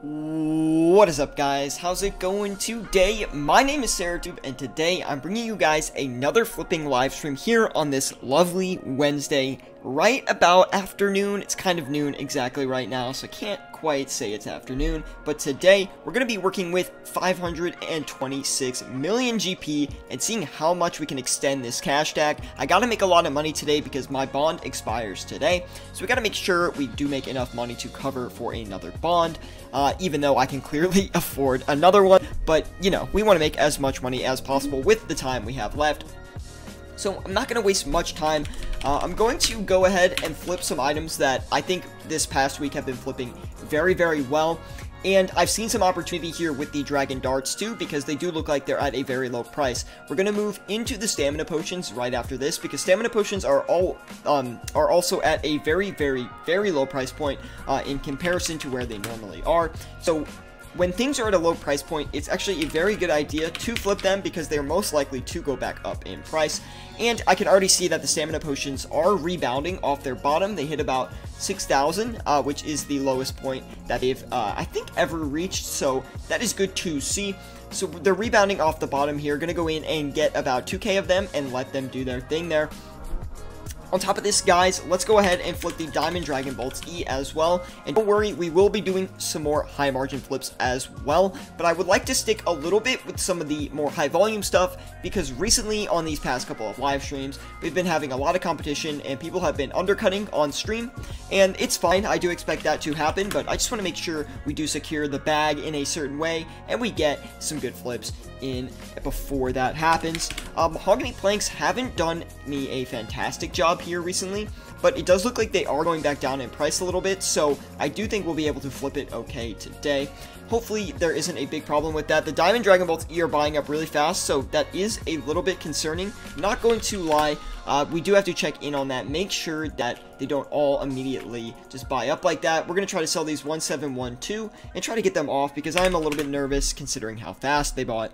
What is up, guys? How's it going today? My name is Syratube, and today I'm bringing you guys another flipping live stream here on this lovely Wednesday, right about afternoon. It's kind of noon exactly right now, so I can't quite say it's afternoon, but today we're going to be working with 526 million GP and seeing how much we can extend this cash stack. I got to make a lot of money today because my bond expires today, so we got to make sure we do make enough money to cover for another bond, even though I can clearly afford another one. But you know, we want to make as much money as possible with the time we have left. So I'm not going to waste much time. I'm going to go ahead and flip some items that I think this past week have been flipping very, very well. And I've seen some opportunity here with the Dragon Darts too, because they do look like they're at a very low price. We're going to move into the Stamina Potions right after this, because Stamina Potions are also at a very, very, very low price point in comparison to where they normally are. So when things are at a low price point, it's actually a very good idea to flip them because they're most likely to go back up in price. And I can already see that the Stamina Potions are rebounding off their bottom. They hit about 6,000, which is the lowest point that they've, I think, ever reached. So that is good to see. So they're rebounding off the bottom here. Going to go in and get about 2k of them and let them do their thing there. On top of this, guys, let's go ahead and flip the Diamond Dragon Bolts E as well. And don't worry, we will be doing some more high margin flips as well. But I would like to stick a little bit with some of the more high volume stuff, because recently on these past couple of live streams, we've been having a lot of competition and people have been undercutting on stream. And it's fine, I do expect that to happen, but I just want to make sure we do secure the bag in a certain way and we get some good flips in before that happens. Mahogany Planks haven't done me a fantastic job here recently, but it does look like they are going back down in price a little bit, so I do think we'll be able to flip it okay today. Hopefully there isn't a big problem with that. The Diamond Dragon Bolts E are buying up really fast, so that is a little bit concerning. Not going to lie, we do have to check in on that. Make sure that they don't all immediately just buy up like that. We're going to try to sell these 1712 and try to get them off, because I'm a little bit nervous considering how fast they bought.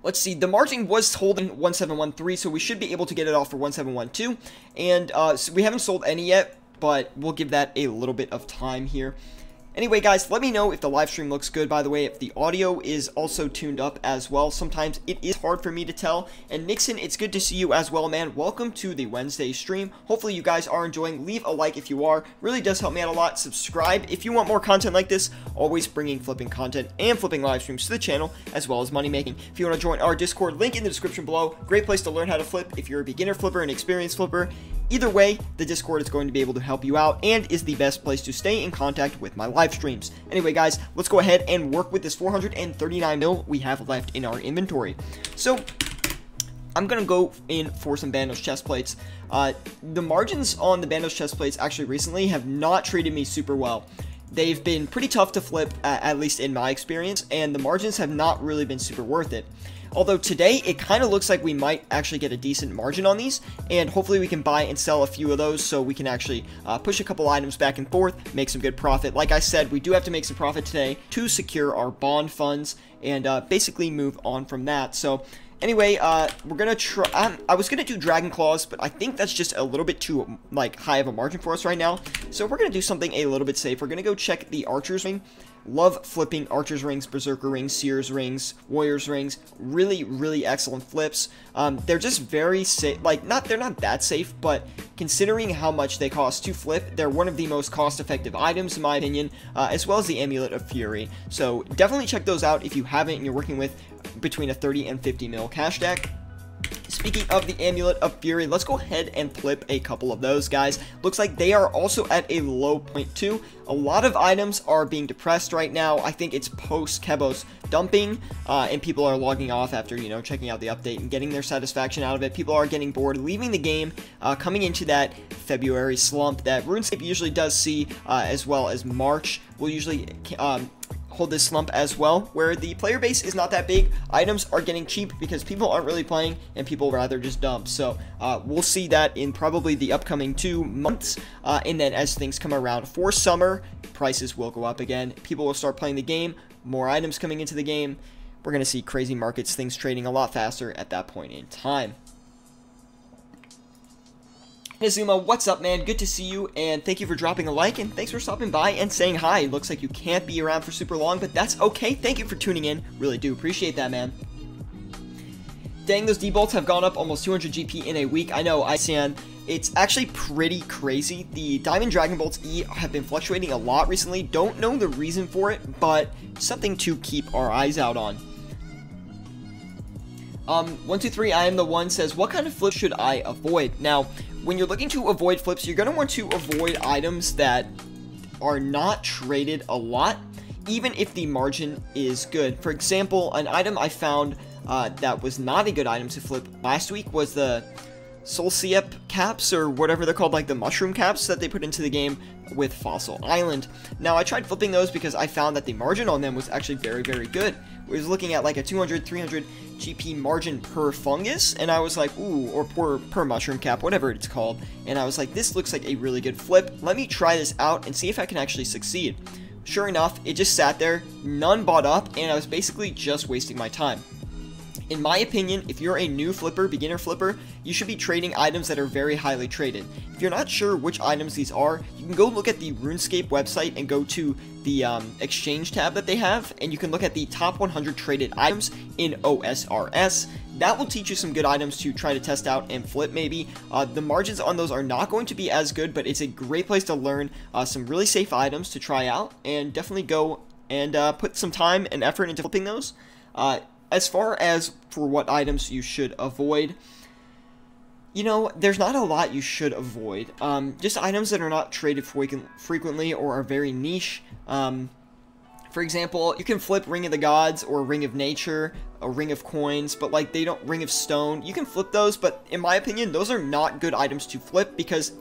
Let's see, the margin was holding 1713, so we should be able to get it off for 1712. And so we haven't sold any yet, but we'll give that a little bit of time here. Anyway, guys, let me know if the live stream looks good, by the way, if the audio is also tuned up as well. Sometimes it is hard for me to tell. And Nixon, it's good to see you as well, man. Welcome to the Wednesday stream. Hopefully you guys are enjoying. Leave a like if you are. Really does help me out a lot. Subscribe if you want more content like this. Always bringing flipping content and flipping live streams to the channel, as well as money making. If you want to join our Discord, link in the description below. Great place to learn how to flip if you're a beginner flipper, an experienced flipper. Either way, the Discord is going to be able to help you out and is the best place to stay in contact with my live streams. Anyway, guys, let's go ahead and work with this 439 mil we have left in our inventory. So I'm going to go in for some Bandos chest plates. The margins on the Bandos chest plates actually recently have not treated me super well. They've been pretty tough to flip, at least in my experience, and the margins have not really been super worth it. Although today, it kind of looks like we might actually get a decent margin on these, and hopefully we can buy and sell a few of those so we can actually push a couple items back and forth, make some good profit. Like I said, we do have to make some profit today to secure our bond funds and basically move on from that. So anyway, we're gonna try. I was gonna do Dragon Claws, but I think that's just a little bit too high of a margin for us right now. So we're gonna do something a little bit safe. We're gonna go check the Archer's Ring. Love flipping Archer's Rings, Berserker Rings, Seer's Rings, Warrior's Rings. Really, really excellent flips. They're just very safe. They're not that safe, but considering how much they cost to flip, they're one of the most cost-effective items, in my opinion, as well as the Amulet of Fury. So definitely check those out if you haven't and you're working with between a 30 and 50 mil cash stack. Speaking of the Amulet of Fury, let's go ahead and flip a couple of those, guys. Looks like they are also at a low point too. A lot of items are being depressed right now. I think it's post-Kebos dumping, and people are logging off after, you know, checking out the update and getting their satisfaction out of it. People are getting bored, leaving the game, coming into that February slump that RuneScape usually does see, as well as March will usually hold this slump as well, where the player base is not that big. Items are getting cheap because people aren't really playing and people rather just dump. So we'll see that in probably the upcoming 2 months, and then as things come around for summer, prices will go up again. People will start playing the game, more items coming into the game. We're going to see crazy markets, things trading a lot faster at that point in time. Inazuma, what's up, man? Good to see you, and thank you for dropping a like, and thanks for stopping by and saying hi. Looks like you can't be around for super long, but that's okay. Thank you for tuning in. Really do appreciate that, man. Dang, those D-bolts have gone up almost 200 GP in a week. I know, it's actually pretty crazy. The Diamond Dragon Bolts E have been fluctuating a lot recently. Don't know the reason for it, but something to keep our eyes out on. 123 I am the one says, what kind of flips should I avoid? Now, when you're looking to avoid flips, you're going to want to avoid items that are not traded a lot, even if the margin is good. For example, an item I found that was not a good item to flip last week was the Solciep caps, or whatever they're called, like the mushroom caps that they put into the game with Fossil Island. Now, I tried flipping those because I found that the margin on them was actually very, very good. I was looking at like a 200, 300 GP margin per fungus, and I was like, ooh, or per mushroom cap, whatever it's called, and I was like, this looks like a really good flip. Let me try this out and see if I can actually succeed. Sure enough, it just sat there, none bought up, and I was basically just wasting my time. In my opinion, if you're a new flipper, beginner flipper, you should be trading items that are very highly traded. If you're not sure which items these are, you can go look at the RuneScape website and go to the exchange tab that they have, and you can look at the top 100 traded items in OSRS. That will teach you some good items to try to test out and flip maybe. The margins on those are not going to be as good, but it's a great place to learn some really safe items to try out, and definitely go and put some time and effort into flipping those. As far as for what items you should avoid, you know, there's not a lot you should avoid. Just items that are not traded frequently or are very niche. For example, you can flip Ring of the Gods or Ring of Nature, a Ring of Coins, but like they don't, Ring of Stone. You can flip those, but in my opinion, those are not good items to flip because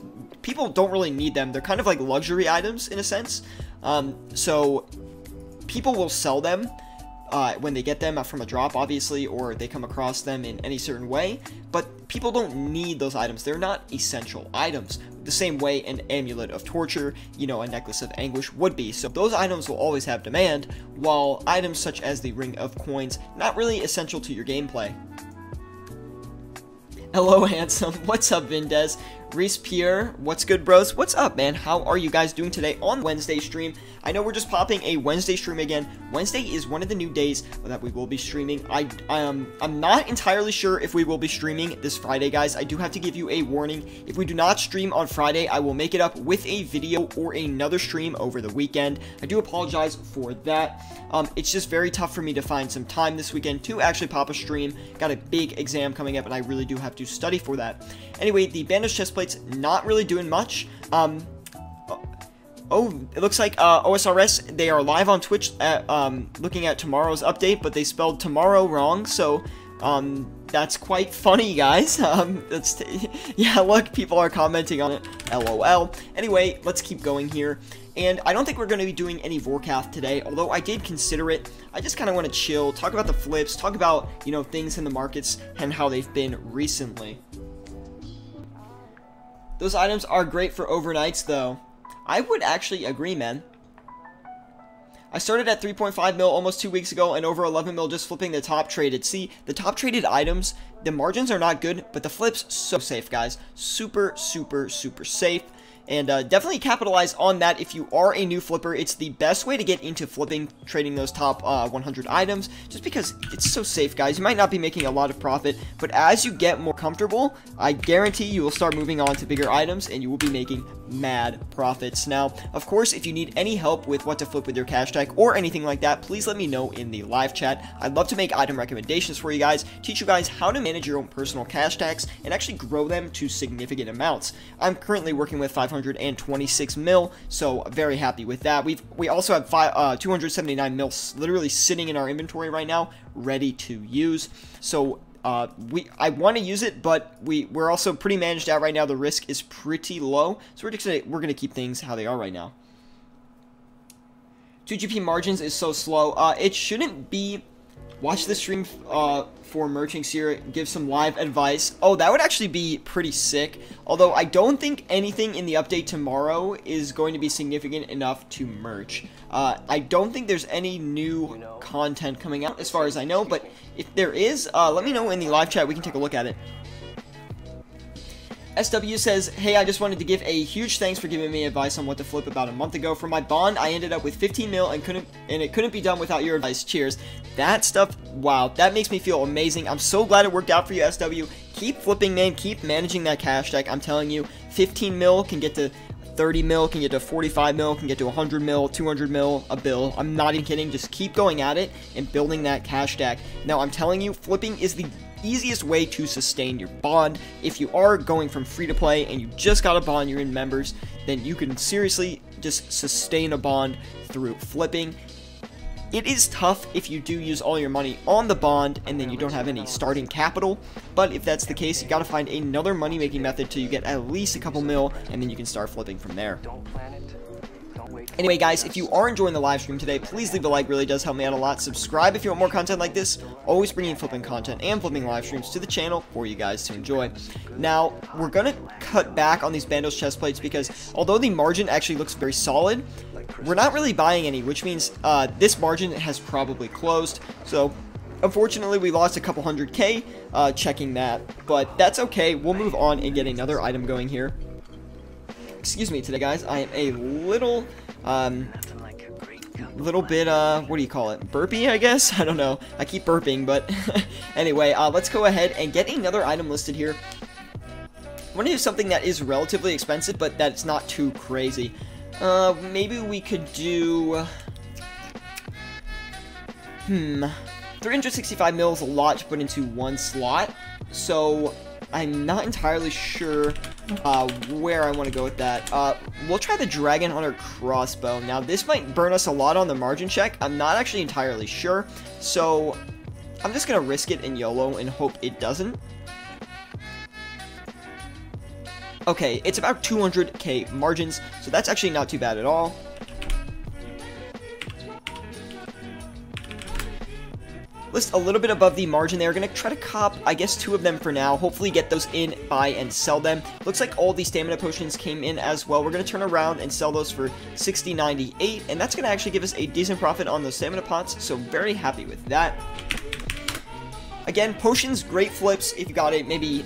people don't really need them. They're kind of like luxury items in a sense. So people will sell them when they get them from a drop, obviously, or they come across them in any certain way, but people don't need those items. They're not essential items, the same way an Amulet of Torture, you know, a Necklace of Anguish would be. So those items will always have demand, while items such as the Ring of Coins, not really essential to your gameplay. Hello, handsome. What's up, Vindez? Reese Pierre, what's good, bros? What's up, man? How are you guys doing today on Wednesday stream? I know we're just popping a Wednesday stream again. Wednesday is one of the new days that we will be streaming. I'm not entirely sure if we will be streaming this Friday, guys. I do have to give you a warning. If we do not stream on Friday, I will make it up with a video or another stream over the weekend. I do apologize for that. It's just very tough for me to find some time this weekend to actually pop a stream. Got a big exam coming up, and I really do have to study for that. Anyway, the bandage chest plate's not really doing much. Oh, it looks like OSRS, they are live on Twitch at, looking at tomorrow's update, but they spelled tomorrow wrong, so that's quite funny, guys. Yeah, look, people are commenting on it, LOL. Anyway, let's keep going here. And I don't think we're going to be doing any Vorkath today, although I did consider it. I just kind of want to chill, talk about the flips, talk about, you know, things in the markets and how they've been recently. Those items are great for overnights, though. I would actually agree, man. I started at 3.5 mil almost 2 weeks ago and over 11 mil just flipping the top traded. See, the top traded items, the margins are not good, but the flips, so safe, guys. Super, super, super safe. And definitely capitalize on that if you are a new flipper. It's the best way to get into flipping, trading those top 100 items, just because it's so safe, guys. You might not be making a lot of profit, but as you get more comfortable, I guarantee you will start moving on to bigger items, and you will be making mad profits. Now, of course, if you need any help with what to flip with your cash tag or anything like that, please let me know in the live chat. I'd love to make item recommendations for you guys, teach you guys how to manage your own personal cash tags, and actually grow them to significant amounts. I'm currently working with 526 mil, so very happy with that. We also have 279 mil literally sitting in our inventory right now, ready to use. So I want to use it, but we're also pretty managed out right now. The risk is pretty low, so we're gonna keep things how they are right now. 2GP margins is so slow. It shouldn't be. Watch the stream for merching Sierra, give some live advice. Oh, that would actually be pretty sick. Although I don't think anything in the update tomorrow is going to be significant enough to merch. I don't think there's any new content coming out as far as I know, but if there is, let me know in the live chat. We can take a look at it. SW says, hey, I just wanted to give a huge thanks for giving me advice on what to flip about a month ago. For my bond, I ended up with 15 mil and it couldn't be done without your advice. Cheers. That stuff, wow, that makes me feel amazing. I'm so glad it worked out for you, SW. Keep flipping, man. Keep managing that cash stack. I'm telling you, 15 mil can get to 30 mil, can get to 45 mil, can get to 100 mil, 200 mil, a bill. I'm not even kidding. Just keep going at it and building that cash stack. Now, I'm telling you, flipping is the easiest way to sustain your bond. If you are going from free to play and you just got a bond, you're in members, then you can seriously just sustain a bond through flipping. It is tough if you do use all your money on the bond and then you don't have any starting capital, but if that's the case, you got to find another money-making method till you get at least a couple mil, and then you can start flipping from there. Anyway, guys, if you are enjoying the live stream today, please leave a like. Really does help me out a lot. Subscribe if you want more content like this. Always bringing flipping content and flipping live streams to the channel for you guys to enjoy. Now, we're going to cut back on these Bandos chest plates because although the margin actually looks very solid, we're not really buying any, which means this margin has probably closed. So, unfortunately, we lost a couple 100K checking that, but that's okay. We'll move on and get another item going here. Excuse me today, guys. I am a little bit, what do you call it? Burpy, I guess? I don't know. I keep burping, but anyway, let's go ahead and get another item listed here. I want to do something that is relatively expensive, but that's not too crazy. Maybe we could do, 365 mil is a lot to put into one slot, so I'm not entirely sure where I want to go with that. We'll try the Dragon Hunter crossbow. Now, this might burn us a lot on the margin check. I'm not actually entirely sure, so I'm just going to risk it in YOLO and hope it doesn't. Okay, it's about 200K margins, so that's actually not too bad at all. List a little bit above the margin there. We're going to try to cop, I guess, 2 of them for now. Hopefully get those in, buy, and sell them. Looks like all these stamina potions came in as well. We're going to turn around and sell those for 60.98, and that's going to actually give us a decent profit on those stamina pots, so very happy with that. Again, potions, great flips if you got it, maybe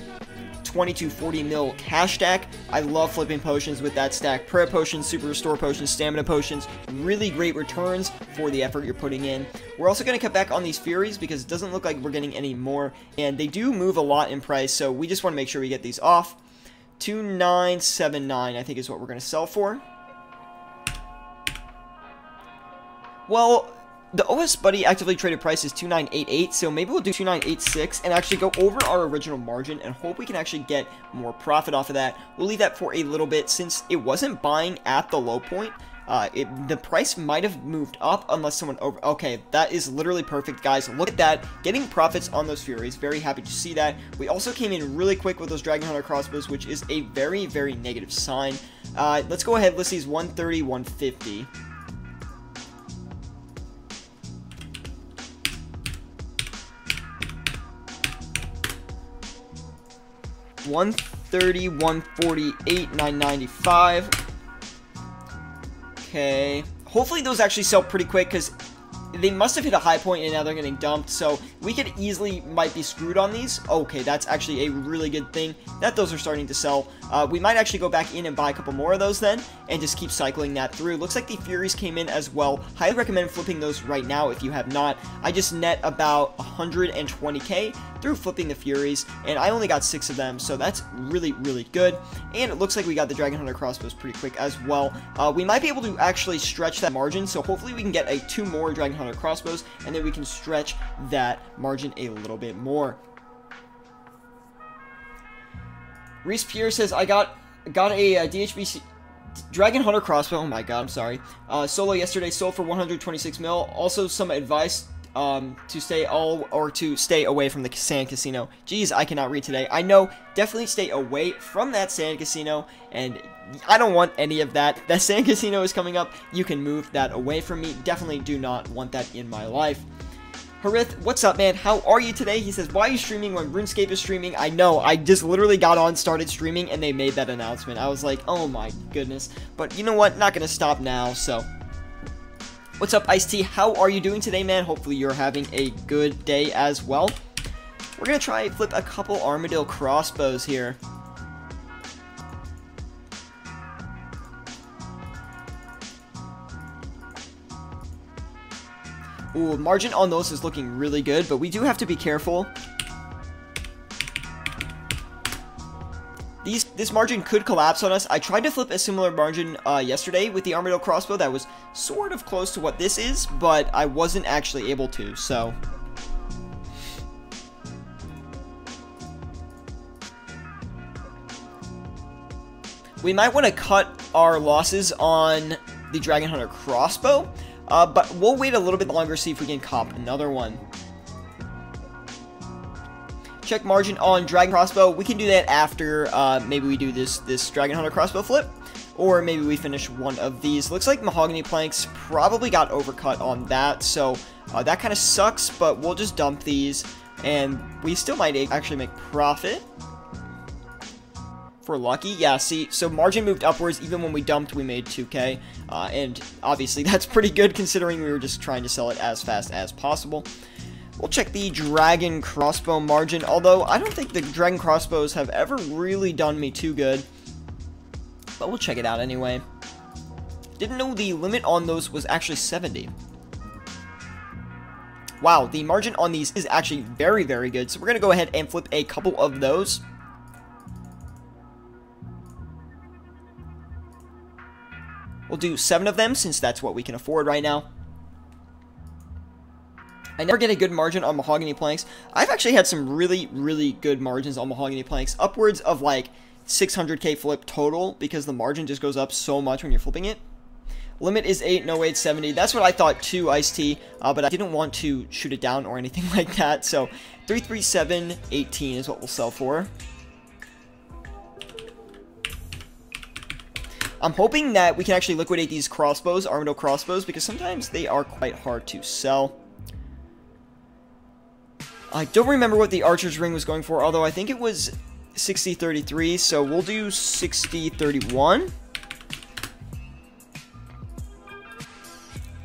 20 to 40 mil cash stack. I love flipping potions with that stack. Prayer potions, super restore potions, stamina potions, really great returns for the effort you're putting in. We're also going to cut back on these Furies because it doesn't look like we're getting any more, and they do move a lot in price, so we just want to make sure we get these off. 2979 I think is what we're going to sell for. Well, the OS Buddy actively traded price is 2988, so maybe we'll do 2986 and actually go over our original margin and hope we can actually get more profit off of that. We'll leave that for a little bit since it wasn't buying at the low point. The price might have moved up unless someone okay, that is literally perfect, guys. Look at that. Getting profits on those Furies. Very happy to see that. We also came in really quick with those Dragon Hunter crossbows, which is a very, very negative sign. Let's go ahead. Let's see, 130, 150. 130, 148, 995. Okay. Hopefully those actually sell pretty quick because they must have hit a high point and now they're getting dumped, so we could easily might be screwed on these. Okay, that's actually a really good thing that those are starting to sell. We might actually go back in and buy a couple more of those then and just keep cycling that through. Looks like the Furies came in as well. Highly recommend flipping those right now if you have not. I just net about 120K through flipping the Furies, and I only got 6 of them, so that's really, really good. And it looks like we got the Dragon Hunter crossbows pretty quick as well. We might be able to actually stretch that margin, so hopefully we can get 2 more Dragon Hunter crossbows, and then we can stretch that margin a little bit more. Reese Pierre says, I got a DHBC Dragon Hunter crossbow. Oh my god, I'm sorry. Solo yesterday, sold for 126 mil. Also, some advice to stay away from the sand casino. Jeez, I cannot read today. I know, definitely stay away from that sand casino, and I don't want any of that. That sand casino is coming up. You can move that away from me. Definitely do not want that in my life. Harith, what's up, man? How are you today? He says, why are you streaming when RuneScape is streaming? I know, I just literally got on, started streaming, and they made that announcement. I was like, oh my goodness. But you know what? Not gonna stop now, so. What's up, Ice-T? How are you doing today, man? Hopefully you're having a good day as well. We're gonna try and flip a couple Armadillo crossbows here. Ooh, margin on those is looking really good, but we do have to be careful. This margin could collapse on us. I tried to flip a similar margin yesterday with the Armadillo crossbow that was sort of close to what this is, but I wasn't actually able to, so... We might want to cut our losses on the Dragon Hunter crossbow, but we'll wait a little bit longer, see if we can cop another one. Check margin on Dragon Crossbow. We can do that after maybe we do this Dragon Hunter crossbow flip, or maybe we finish one of these. Looks like mahogany planks probably got overcut on that, so that kind of sucks, but we'll just dump these, and we still might actually make profit. If we're lucky. Yeah, see, so margin moved upwards. Even when we dumped, we made 2k, and obviously that's pretty good considering we were just trying to sell it as fast as possible. We'll check the Dragon Crossbow margin, although I don't think the Dragon Crossbows have ever really done me too good. But we'll check it out anyway. Didn't know the limit on those was actually 70. Wow, the margin on these is actually very, very good. So we're going to go ahead and flip a couple of those. We'll do 7 of them since that's what we can afford right now. I never get a good margin on mahogany planks. I've actually had some really, really good margins on mahogany planks. Upwards of like 600k flip total because the margin just goes up so much when you're flipping it. Limit is 8, no wait, 70. That's what I thought too, Ice-T, but I didn't want to shoot it down or anything like that. So 337.18 is what we'll sell for. I'm hoping that we can actually liquidate these crossbows, Armadillo crossbows, because sometimes they are quite hard to sell. I don't remember what the Archer's Ring was going for, although I think it was 60-33, so we'll do 60-31.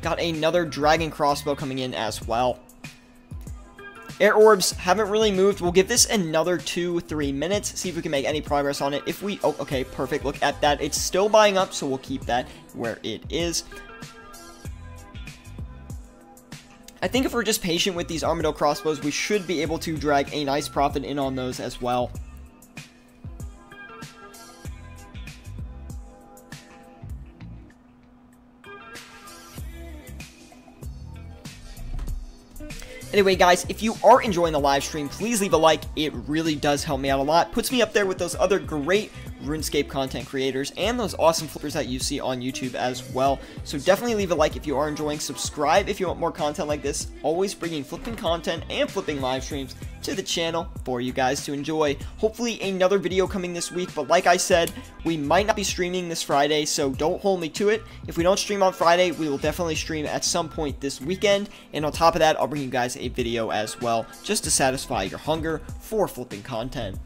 Got another Dragon Crossbow coming in as well. Air Orbs haven't really moved. We'll give this another 2-3 minutes, see if we can make any progress on it. If we... Oh, okay, perfect. Look at that. It's still buying up, so we'll keep that where it is. I think if we're just patient with these Armadillo crossbows, we should be able to drag a nice profit in on those as well. Anyway, guys, if you are enjoying the live stream, please leave a like. It really does help me out a lot. Puts me up there with those other great RuneScape content creators and those awesome flippers that you see on YouTube as well. So definitely leave a like if you are enjoying. Subscribe if you want more content like this. Always bringing flipping content and flipping live streams to the channel for you guys to enjoy. Hopefully another video coming this week, but like I said, we might not be streaming this Friday, so don't hold me to it. If we don't stream on Friday, we will definitely stream at some point this weekend, and on top of that, I'll bring you guys a video as well, just to satisfy your hunger for flipping content.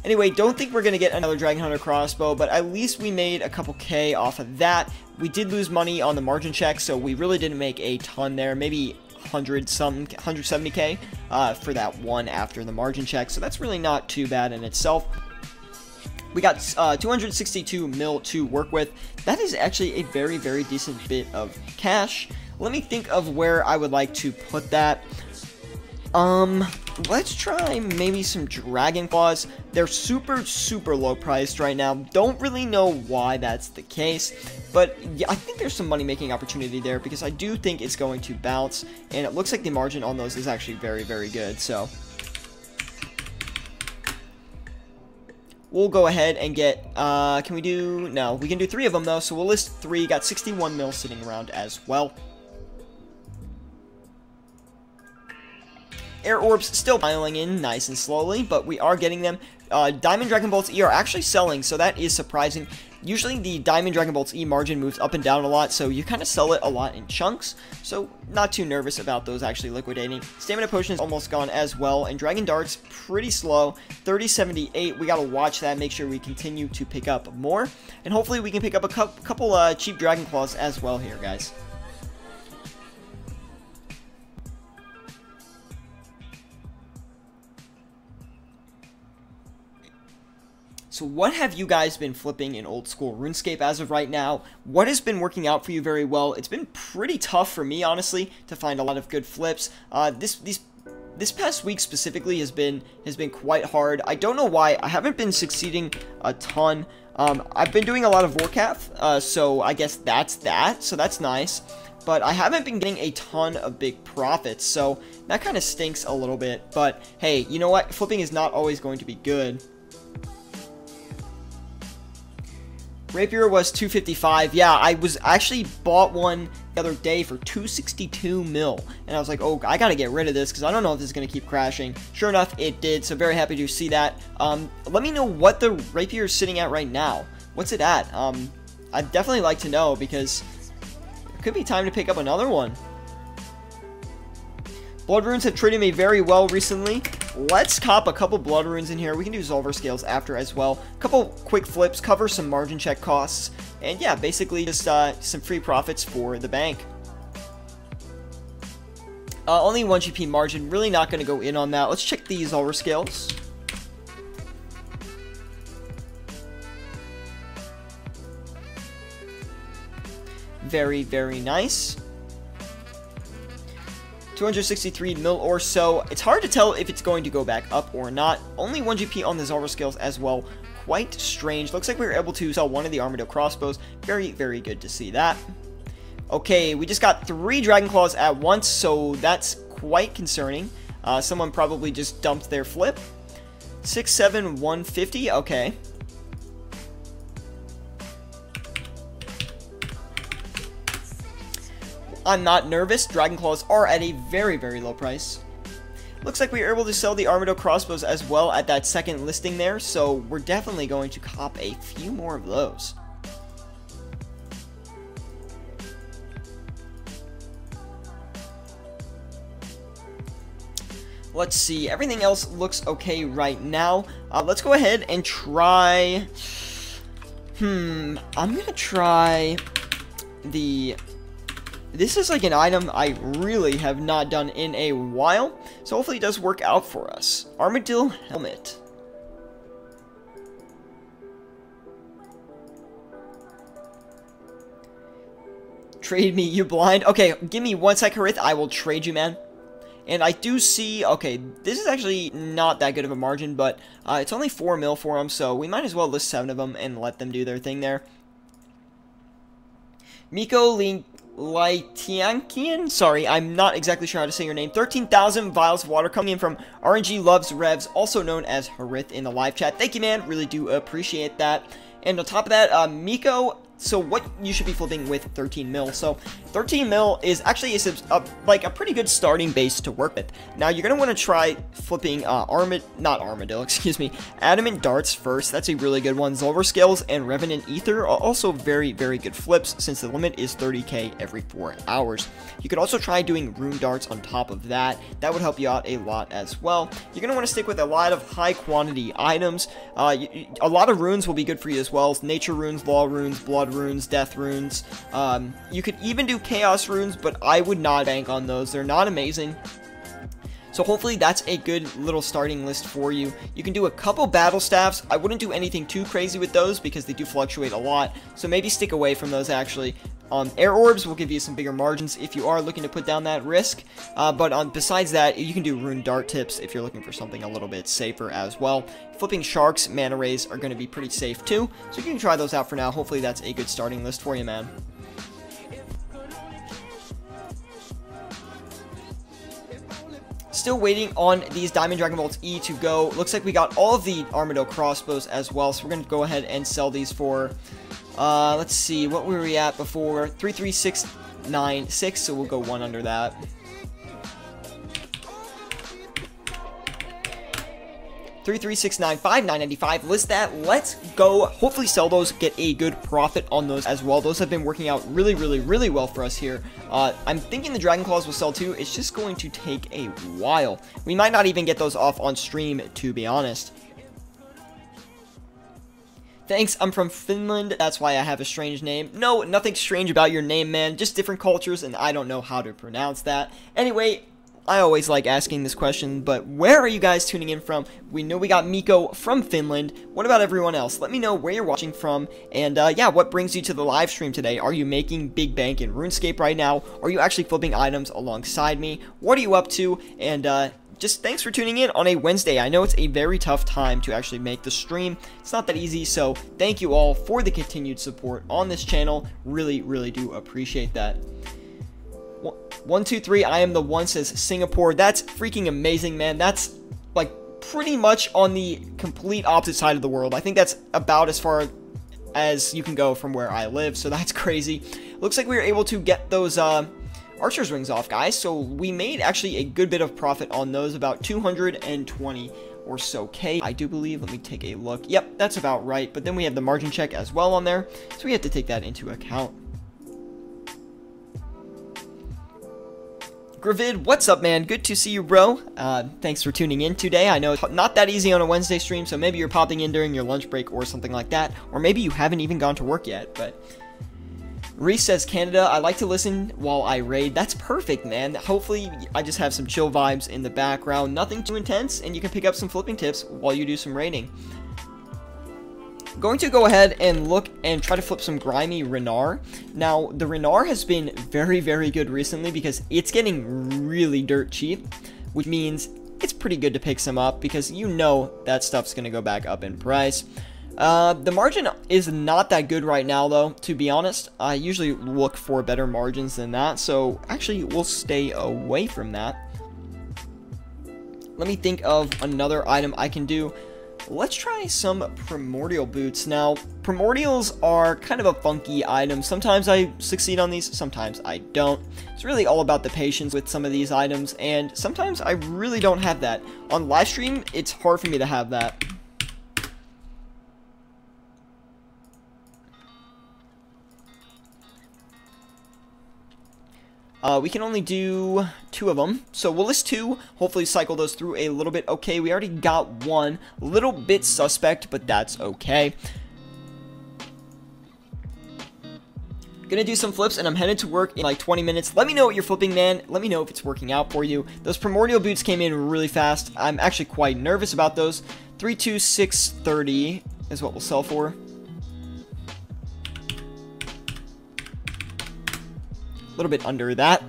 Anyway, don't think we're going to get another Dragon Hunter crossbow, but at least we made a couple K off of that. We did lose money on the margin check, so we really didn't make a ton there, maybe 170k for that one after the margin check, so that's really not too bad in itself. We got 262 mil to work with. That is actually a very, very decent bit of cash. Let me think of where I would like to put that. Let's try maybe some Dragon Claws. They're super, super low priced right now. Don't really know why that's the case, but yeah, I think there's some money making opportunity there because I do think it's going to bounce, and it looks like the margin on those is actually very, very good, so we'll go ahead and get, can we do, no, we can do 3 of them though, so we'll list 3, got 61 mil sitting around as well. Air Orbs still piling in nice and slowly, but we are getting them. Diamond Dragon Bolts E are actually selling, so that is surprising. Usually the Diamond Dragon Bolts E margin moves up and down a lot, so you kind of sell it a lot in chunks, so not too nervous about those actually liquidating. Stamina Potion is almost gone as well, and Dragon Darts pretty slow, 3078. We gotta watch that, make sure we continue to pick up more, and hopefully we can pick up a couple cheap Dragon Claws as well here, guys. So So what have you guys been flipping in old school RuneScape as of right now? What has been working out for you very well? It's been pretty tough for me, honestly, to find a lot of good flips. This past week specifically has been quite hard. I don't know why. I haven't been succeeding a ton. I've been doing a lot of Warcath, so I guess that's that. So that's nice. But I haven't been getting a ton of big profits, so that kind of stinks a little bit. But hey, you know what? Flipping is not always going to be good. Rapier was 255. Yeah, I was actually bought one the other day for 262 mil. And I was like, oh, I gotta get rid of this because I don't know if this is going to keep crashing. Sure enough, it did. So very happy to see that. Let me know what the Rapier is sitting at right now. What's it at? I'd definitely like to know because it could be time to pick up another one. Blood runes have treated me very well recently. Let's cop a couple blood runes in here. We can do Zolver scales after as well. A couple quick flips, cover some margin check costs, and yeah, basically just some free profits for the bank. Only 1 GP margin, really not going to go in on that. Let's check the Zolver scales. Very, very nice. 263 mil or so. It's hard to tell if it's going to go back up or not. Only 1 GP on the Zolver scales as well. Quite strange. Looks like we were able to sell one of the Armadillo crossbows. Very, very good to see that. Okay, we just got 3 Dragon Claws at once, so that's quite concerning. Someone probably just dumped their flip. 6-7, 150. Okay. I'm not nervous. Dragon Claws are at a very, very low price. Looks like we were able to sell the Armadillo crossbows as well at that second listing there, so we're definitely going to cop a few more of those. Let's see. Everything else looks okay right now. Let's go ahead and try... I'm going to try the... This is like an item I really have not done in a while, so hopefully it does work out for us. Armadillo helmet. Trade me, you blind. Okay, give me 1 sec, Harith. I will trade you, man. And I do see, okay, this is actually not that good of a margin, but it's only 4 mil for them, so we might as well list 7 of them and let them do their thing there. Miko Laitiankian? Sorry, I'm not exactly sure how to say your name. 13,000 vials of water coming in from RNG Loves Revs, also known as Harith in the live chat. Thank you, man. Really do appreciate that. And on top of that, Miko, so what you should be flipping with 13 mil. So 13 mil is actually like a pretty good starting base to work with. Now you're going to want to try flipping Armadillo, excuse me, Adamant Darts first. That's a really good one. Zolver Scales and Revenant Ether are also very, very good flips since the limit is 30k every 4 hours. You could also try doing Rune Darts on top of that. That would help you out a lot as well. You're going to want to stick with a lot of high quantity items. A lot of runes will be good for you as well. Nature runes, law runes, blood runes, death runes. You could even do chaos runes, but I would not bank on those. They're not amazing. So hopefully that's a good little starting list for you. You can do a couple battle staffs. I wouldn't do anything too crazy with those because they do fluctuate a lot. So maybe stick away from those actually. Air orbs will give you some bigger margins if you are looking to put down that risk. But besides that, you can do rune dart tips if you're looking for something a little bit safer as well. Flipping sharks, mana rays are going to be pretty safe too. So you can try those out for now. Hopefully that's a good starting list for you, man. Still waiting on these Diamond Dragon Bolts E to go. Looks like we got all of the Armadillo crossbows as well. So we're going to go ahead and sell these for... let's see, what were we at before? 33696, so we'll go one under that. $3,369,595. List that. Let's go. Hopefully sell those. Get a good profit on those as well. Those have been working out really, really, really well for us here. I'm thinking the Dragon Claws will sell too. It's just going to take a while. We might not even get those off on stream, to be honest. Thanks, I'm from Finland, that's why I have a strange name. No, nothing strange about your name, man, just different cultures, and I don't know how to pronounce that. Anyway, I always like asking this question, but where are you guys tuning in from? We know we got Miko from Finland. What about everyone else? Let me know where you're watching from, and yeah, what brings you to the live stream today? Are you making big bank in RuneScape right now? Are you actually flipping items alongside me? What are you up to? And just thanks for tuning in on a Wednesday. I know it's a very tough time to actually make the stream. It's not that easy, so thank you all for the continued support on this channel. Really, really do appreciate that. 123, I am the one, says Singapore. That's freaking amazing, man. That's like pretty much on the complete opposite side of the world. I think that's about as far as you can go from where I live, so that's crazy. Looks like we were able to get those archer's rings off, guys, so we made actually a good bit of profit on those, about 220 or so K, I do believe. Let me take a look. Yep, that's about right, but then we have the margin check as well on there, so we have to take that into account. Gravid, what's up, man? Good to see you, bro. Thanks for tuning in today. I know it's not that easy on a Wednesday stream, so maybe you're popping in during your lunch break or something like that, or maybe you haven't even gone to work yet, but Reese says, Canada, I like to listen while I raid. That's perfect, man. Hopefully, I just have some chill vibes in the background. Nothing too intense, and you can pick up some flipping tips while you do some raiding. Going to go ahead and look and try to flip some grimy Renard. Now, the Renard has been very, very good recently because it's getting really dirt cheap, which means it's pretty good to pick some up because you know that stuff's going to go back up in price. The margin is not that good right now, though, to be honest. I usually look for better margins than that, so actually we'll stay away from that. Let me think of another item I can do. Let's try some primordial boots. Now, primordials are kind of a funky item. Sometimes I succeed on these, sometimes I don't. It's really all about the patience with some of these items, and sometimes I really don't have that. On live stream, it's hard for me to have that. We can only do 2 of them, so we'll list 2, hopefully cycle those through a little bit. Okay, we already got 1, a little bit suspect, but that's okay. Gonna do some flips, and I'm headed to work in like 20 minutes. Let me know what you're flipping, man. Let me know if it's working out for you. Those primordial boots came in really fast. I'm actually quite nervous about those. 32630 is what we'll sell for. A little bit under that.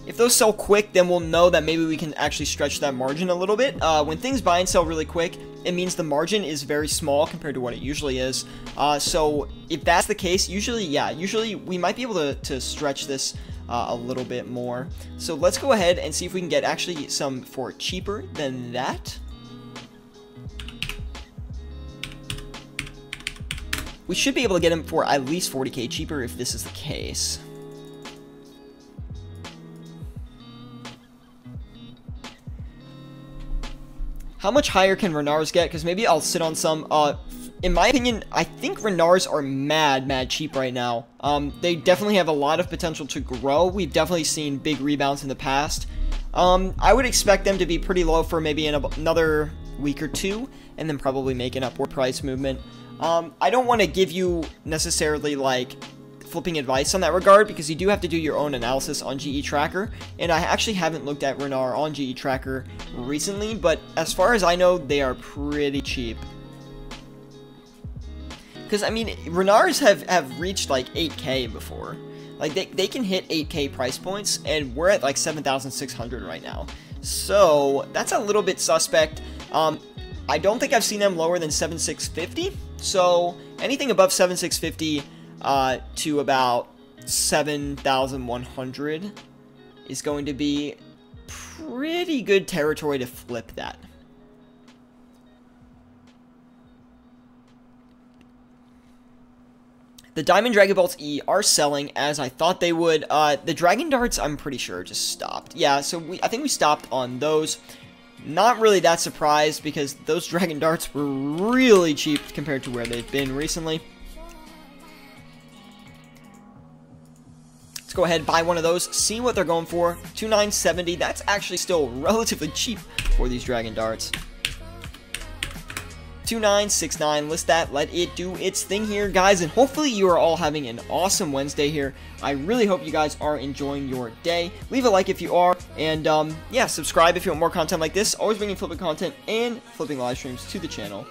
If those sell quick, then we'll know that maybe we can actually stretch that margin a little bit. When things buy and sell really quick, it means the margin is very small compared to what it usually is. So if that's the case, usually we might be able to stretch this a little bit more. So let's go ahead and see if we can get actually some for cheaper than that. We should be able to get him for at least 40k cheaper if this is the case. How much higher can Renards get? Because maybe I'll sit on some. In my opinion, I think Renards are mad cheap right now. They definitely have a lot of potential to grow. We've definitely seen big rebounds in the past. I would expect them to be pretty low for maybe another week or 2, and then probably make an upward price movement. I don't want to give you necessarily like flipping advice on that regard because you do have to do your own analysis on GE Tracker, and I actually haven't looked at Renard on GE Tracker recently, but as far as I know, they are pretty cheap. Because I mean, Renards have reached like 8k before. Like they can hit 8k price points, and we're at like 7,600 right now. So that's a little bit suspect. I don't think I've seen them lower than 7,650. So anything above 7,650 to about 7,100 is going to be pretty good territory to flip that. The Diamond Dragon Bolts E are selling as I thought they would. The Dragon Darts, I'm pretty sure, just stopped. Yeah, so I think we stopped on those. Not really that surprised because those Dragon Darts were really cheap compared to where they've been recently. Let's go ahead and buy one of those, see what they're going for. 2,970, that's actually still relatively cheap for these Dragon Darts. 2969. List that. Let it do its thing here, guys. And hopefully you are all having an awesome Wednesday here. I really hope you guys are enjoying your day. Leave a like if you are. And, yeah, subscribe if you want more content like this. Always bringing flipping content and flipping live streams to the channel.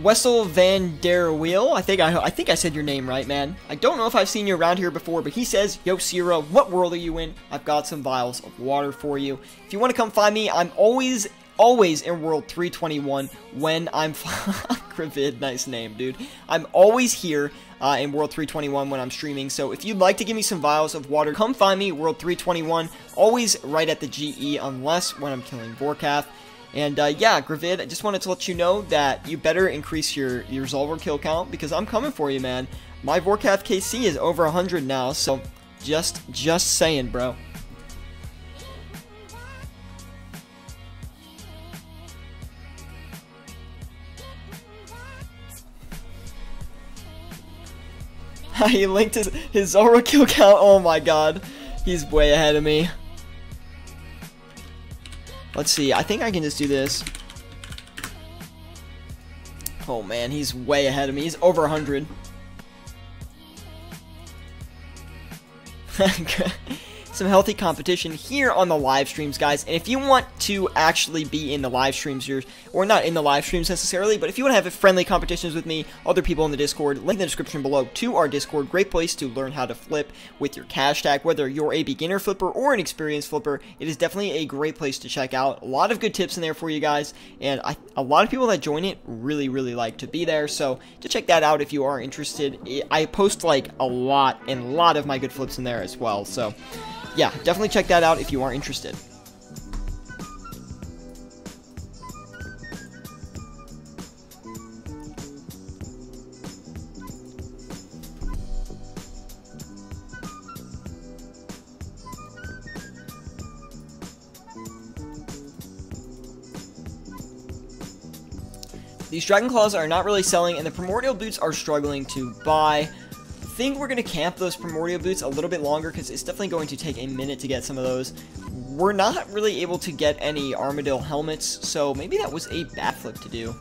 Wessel Van Der Weel, I think I said your name right, man. I don't know if I've seen you around here before, but he says, "Yo, Sierra, what world are you in? I've got some vials of water for you. If you want to come find me, I'm always in World 321 when I'm..." Gravid, nice name, dude. I'm always here in World 321 when I'm streaming, so if you'd like to give me some vials of water, come find me, World 321, always right at the GE, unless when I'm killing Vorkath. And, yeah, Gravid, I just wanted to let you know that you better increase your Zolver kill count, because I'm coming for you, man. My Vorkath KC is over 100 now, so just saying, bro. He linked his Zolver kill count, oh my god. He's way ahead of me. Let's see, I think I can just do this. Oh man, he's way ahead of me. He's over 100. Some healthy competition here on the live streams, guys. And if you want to actually be in the live streams here, or not in the live streams necessarily, but if you want to have friendly competitions with me, other people in the Discord, link in the description below to our Discord. Great place to learn how to flip with your cash tag, whether you're a beginner flipper or an experienced flipper. It is definitely a great place to check out. A lot of good tips in there for you guys, and a lot of people that join it really like to be there. So just check that out if you are interested. I post like a lot of my good flips in there as well. So yeah, definitely check that out if you are interested. These Dragon Claws are not really selling, and the Primordial Boots are struggling to buy. I think we're going to camp those Primordial Boots a little bit longer, because it's definitely going to take a minute to get some of those. We're not really able to get any Armadillo helmets, so maybe that was a bad flip to do.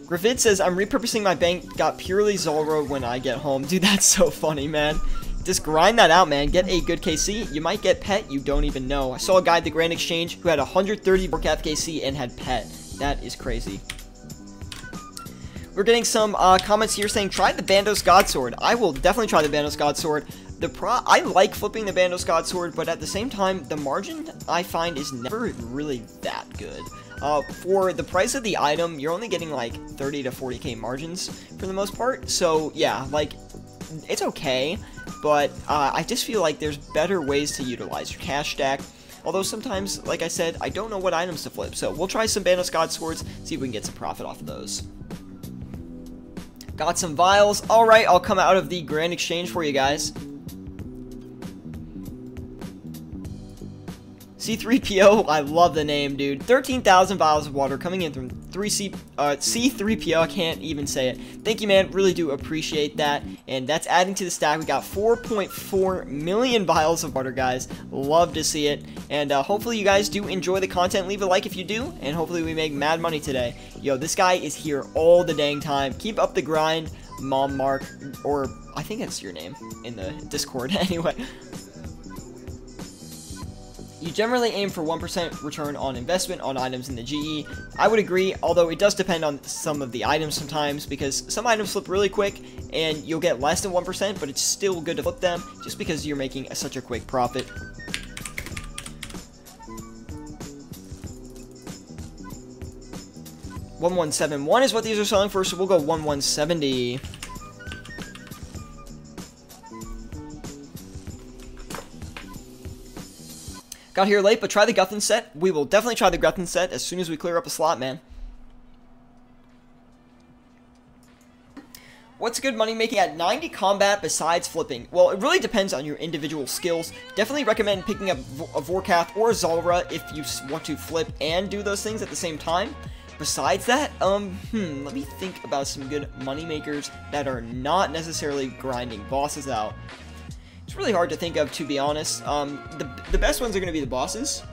Gravid says, "I'm repurposing my bank, got purely Zolro when I get home." Dude, that's so funny, man. Just grind that out, man. Get a good KC. You might get pet, you don't even know. I saw a guy at the Grand Exchange who had 130 Vorkath KC and had pet. That is crazy. We're getting some comments here saying, "Try the Bandos Godsword." I will definitely try the Bandos Godsword. I like flipping the Bandos Godsword, but at the same time, the margin I find is never really that good. For the price of the item, you're only getting like 30 to 40k margins for the most part. So yeah, like, it's okay, but I just feel like there's better ways to utilize your cash stack. Although sometimes, like I said, I don't know what items to flip. So we'll try some Bandos Godswords, see if we can get some profit off of those. Got some vials. Alright, I'll come out of the Grand Exchange for you guys. C3PO, I love the name, dude. 13,000 vials of water coming in from C3PO, I can't even say it. Thank you, man. Really do appreciate that. And that's adding to the stack. We got 4.4 million vials of water, guys. Love to see it. And hopefully you guys do enjoy the content. Leave a like if you do. And hopefully we make mad money today. Yo, this guy is here all the dang time. Keep up the grind, Mom Mark. Or I think that's your name in the Discord anyway. You generally aim for 1% return on investment on items in the GE. I would agree, although it does depend on some of the items sometimes, because some items flip really quick, and you'll get less than 1%, but it's still good to flip them, just because you're making such a quick profit. $1171 is what these are selling for, so we'll go 1170. Got here late, but try the Guthin set. We will definitely try the Guthin set as soon as we clear up a slot, man. What's good money making at 90 combat besides flipping? Well, it really depends on your individual skills. Definitely recommend picking up a Vorkath or a Zolra if you want to flip and do those things at the same time. Besides that, let me think about some good money makers that are not necessarily grinding bosses out. It's really hard to think of, to be honest. The best ones are going to be the bosses.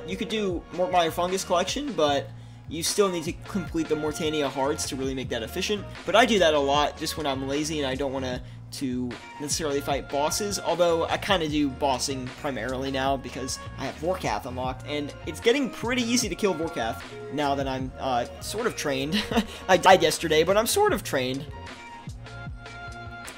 You could do more Minor Fungus collection, but you still need to complete the Mortania Hearts to really make that efficient. But I do that a lot just when I'm lazy and I don't want to necessarily fight bosses, although I kind of do bossing primarily now because I have Vorkath unlocked, and it's getting pretty easy to kill Vorkath now that I'm sort of trained. I died yesterday, but I'm sort of trained.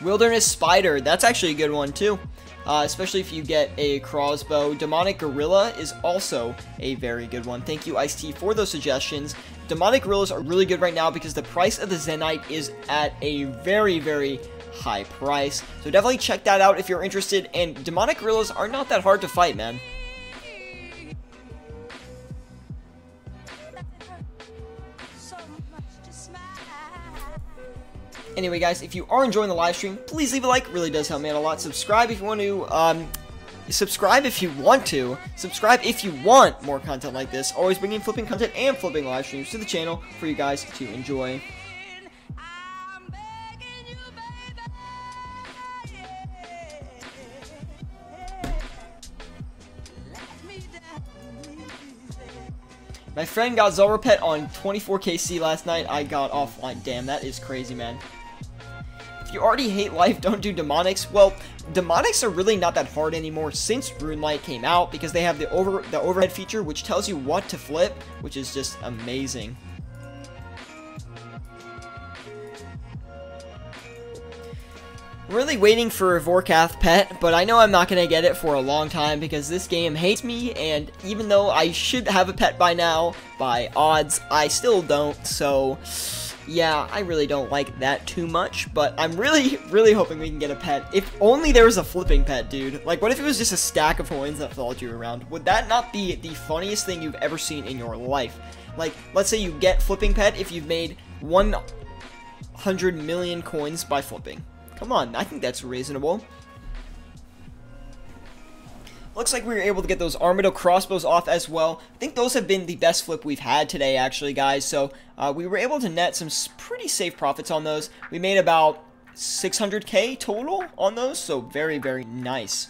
Wilderness Spider, that's actually a good one too, especially if you get a crossbow. Demonic Gorilla is also a very good one. Thank you, Ice-T, for those suggestions. Demonic Gorillas are really good right now because the price of the Zenyte is at a very, very high price. So definitely check that out if you're interested, and Demonic Gorillas are not that hard to fight, man. Anyway, guys, if you are enjoying the live stream, please leave a like. It really does help me out a lot. Subscribe if you want to. Subscribe if you want to. Subscribe if you want more content like this. Always bringing flipping content and flipping live streams to the channel for you guys to enjoy. My friend got Zara Pet on 24KC last night. I got offline. Damn, that is crazy, man. If you already hate life, don't do demonics. Well, demonics are really not that hard anymore since Runelight came out because they have the overhead feature, which tells you what to flip, which is just amazing. Really waiting for a Vorkath pet, but I know I'm not going to get it for a long time because this game hates me, and even though I should have a pet by now, by odds, I still don't, so yeah, I really don't like that too much, but I'm really, really hoping we can get a pet. If only there was a flipping pet, dude. Like, what if it was just a stack of coins that followed you around? Would that not be the funniest thing you've ever seen in your life? Like, let's say you get flipping pet if you've made 100 million coins by flipping. Come on, I think that's reasonable. Looks like we were able to get those Armado crossbows off as well. I think those have been the best flip we've had today, actually, guys. So we were able to net some pretty safe profits on those. We made about 600k total on those, so very, very nice.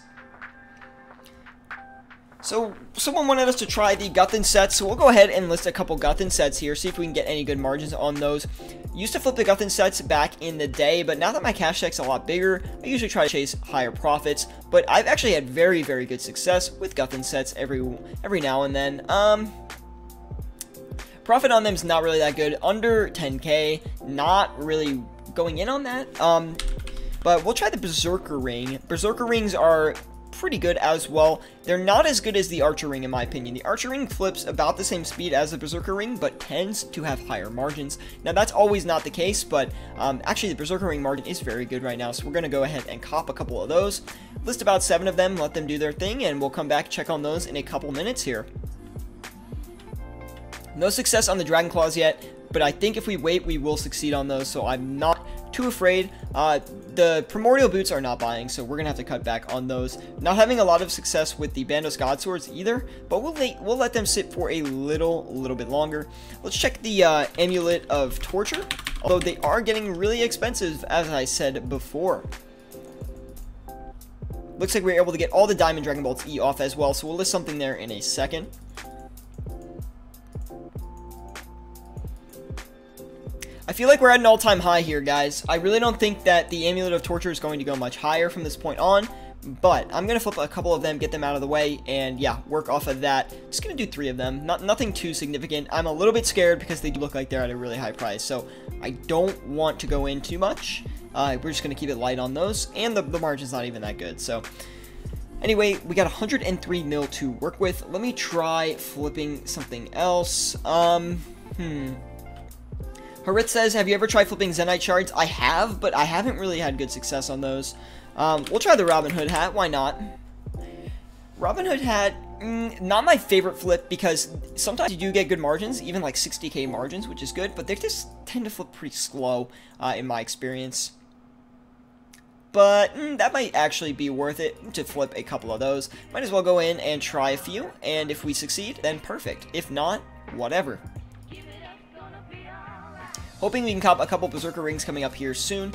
So, someone wanted us to try the Guthin sets, so we'll go ahead and list a couple Guthin sets here, see if we can get any good margins on those. Used to flip the Guthin sets back in the day, but now that my cash check's a lot bigger, I usually try to chase higher profits, but I've actually had very, very good success with Guthin sets every now and then. Profit on them is not really that good, under 10k, not really going in on that, but we'll try the Berserker Ring. Berserker Rings are pretty good as well. They're not as good as the Archer Ring in my opinion. The Archer Ring flips about the same speed as the Berserker Ring, but tends to have higher margins. Now that's always not the case, but actually the Berserker Ring margin is very good right now, so we're going to go ahead and cop a couple of those. List about 7 of them, let them do their thing, and we'll come back, check on those in a couple minutes here. No success on the Dragon Claws yet, but I think if we wait, we will succeed on those, so I'm not too afraid. The Primordial Boots are not buying, so we're gonna have to cut back on those. Not having a lot of success with the Bandos God Swords either, but we'll let them sit for a little bit longer. Let's check the Amulet of Torture, although they are getting really expensive, as I said before. Looks like we were able to get all the Diamond Dragon Bolts E off as well, so we'll list something there in a second. I feel like we're at an all-time high here, guys. I really don't think that the Amulet of Torture is going to go much higher from this point on, but I'm going to flip a couple of them, get them out of the way, and yeah, work off of that. Just going to do 3 of them. Nothing too significant. I'm a little bit scared because they do look like they're at a really high price, so I don't want to go in too much. We're just going to keep it light on those, and the margin's not even that good, so anyway, we got 103 mil to work with. Let me try flipping something else. Harit says, have you ever tried flipping Zenyte shards? I have, but I haven't really had good success on those. We'll try the Robin Hood hat. Why not? Robin Hood hat, not my favorite flip because sometimes you do get good margins, even like 60k margins, which is good, but they just tend to flip pretty slow in my experience. But that might actually be worth it to flip a couple of those. Might as well go in and try a few, and if we succeed, then perfect. If not, whatever. Hoping we can cop a couple Berserker Rings coming up here soon.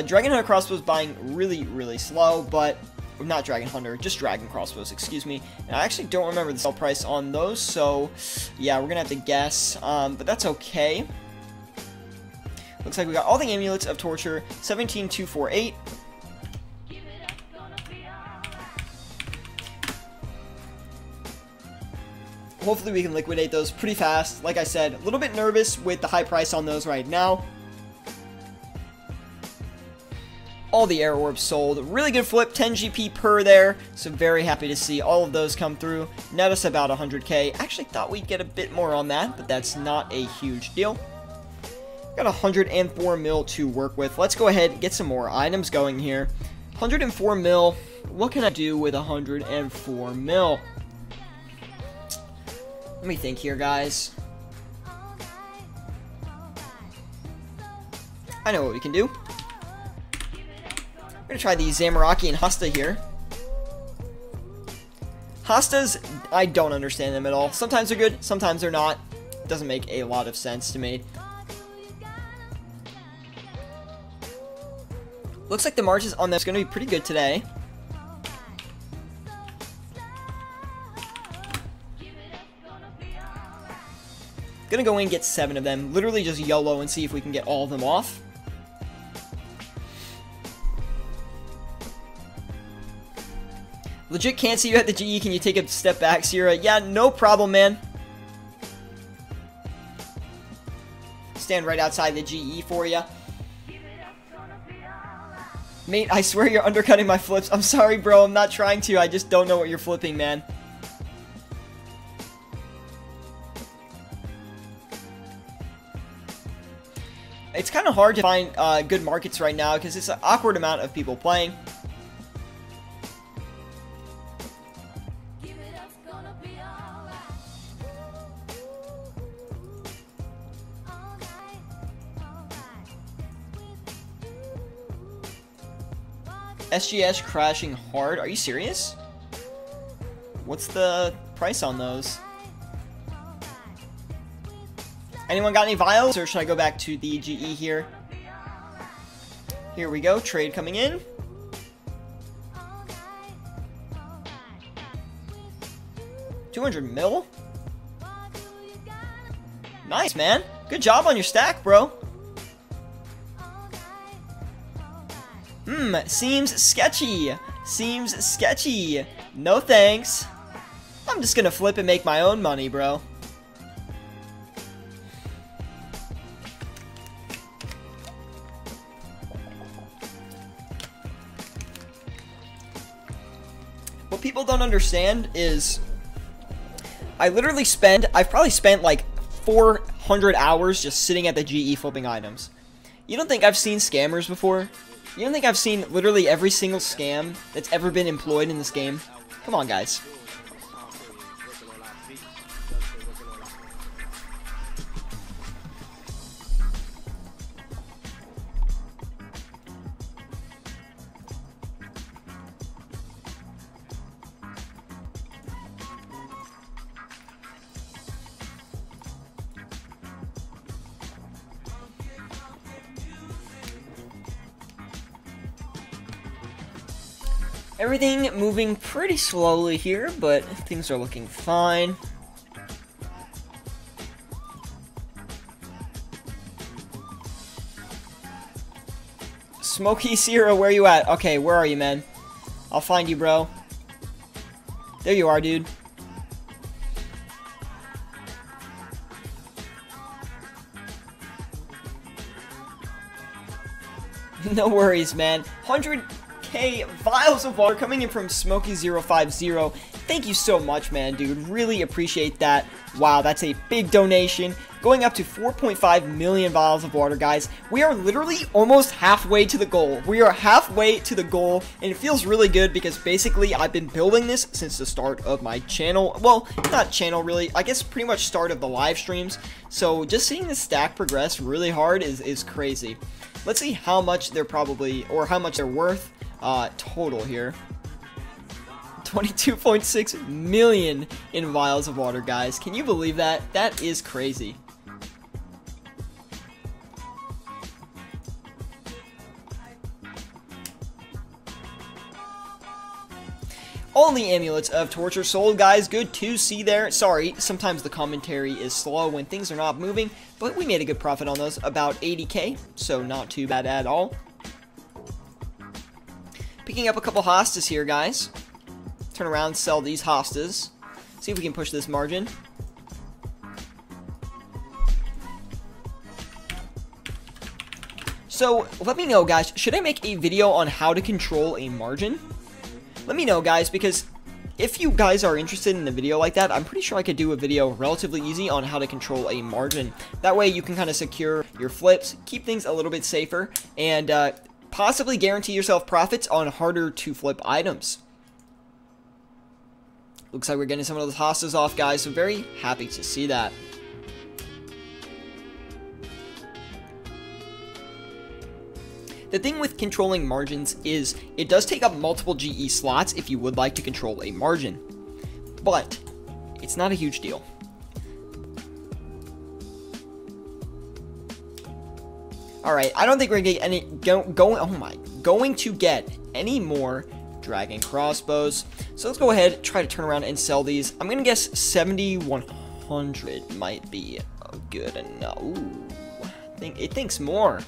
Dragon Hunter Crossbows buying really, really slow, but... Not Dragon Hunter, just Dragon Crossbows, excuse me. And I actually don't remember the sell price on those, so... Yeah, we're gonna have to guess, but that's okay. Looks like we got all the Amulets of Torture, 17,248. Hopefully we can liquidate those pretty fast. Like I said, a little bit nervous with the high price on those right now. All the air orbs sold. Really good flip, 10 GP per there. So very happy to see all of those come through. Net us about 100k. Actually thought we'd get a bit more on that, but that's not a huge deal. Got 104 mil to work with. Let's go ahead and get some more items going here. 104 mil. What can I do with 104 mil? Let me think here, guys. I know what we can do. We're gonna try the Zamaraki and Hasta here. Hastas, I don't understand them at all. Sometimes they're good, sometimes they're not. Doesn't make a lot of sense to me. Looks like the margins on them is gonna be pretty good today. Gonna go in and get 7 of them. Literally just YOLO and see if we can get all of them off. Legit can't see you at the GE. Can you take a step back, Sierra? Yeah, no problem, man. Stand right outside the GE for you. Mate, I swear you're undercutting my flips. I'm sorry, bro. I'm not trying to. I just don't know what you're flipping, man. It's kind of hard to find good markets right now because it's an awkward amount of people playing. SGS crashing hard. Are you serious? What's the price on those? Anyone got any vials, or should I go back to the GE here? Here we go, trade coming in. $200 mil? Nice, man. Good job on your stack, bro. Seems sketchy. Seems sketchy. No thanks. I'm just gonna flip and make my own money, bro. What people don't understand is I've probably spent like 400 hours just sitting at the GE flipping items. You don't think I've seen scammers before? You don't think I've seen literally every single scam that's ever been employed in this game? Come on, guys. Everything moving pretty slowly here, but things are looking fine. Smokey Sierra, where you at? Okay, where are you, man? I'll find you, bro. There you are, dude. No worries, man. 100K vials of water coming in from Smokey050. Thank you so much, man, dude. Really appreciate that. Wow, that's a big donation. Going up to 4.5 million vials of water, guys. We are literally almost halfway to the goal. We are halfway to the goal, and it feels really good because basically I've been building this since the start of my channel. Well, not channel, really. I guess pretty much start of the live streams. So just seeing the stack progress really hard is crazy. Let's see how much they're probably, or how much they're worth total here. 22.6 million in vials of water, guys. Can you believe that? That is crazy. All the amulets of torture sold, guys. Good to see there. Sorry, sometimes the commentary is slow when things are not moving, but we made a good profit on those, about 80k, so not too bad at all. Picking up a couple hostas here, guys. Turn around, sell these hostas. See if we can push this margin. So, let me know, guys, should I make a video on how to control a margin? Let me know, guys, because if you guys are interested in a video like that, I'm pretty sure I could do a video relatively easy on how to control a margin. That way, you can kind of secure your flips, keep things a little bit safer, and possibly guarantee yourself profits on harder to flip items. Looks like we're getting some of those hostas off, guys, so very happy to see that. The thing with controlling margins is it does take up multiple GE slots if you would like to control a margin, but it's not a huge deal. All right, I don't think we're gonna get any going to get any more dragon crossbows. So let's go ahead, try to turn around and sell these. I'm gonna guess 7,100 might be good enough. Ooh, it thinks more.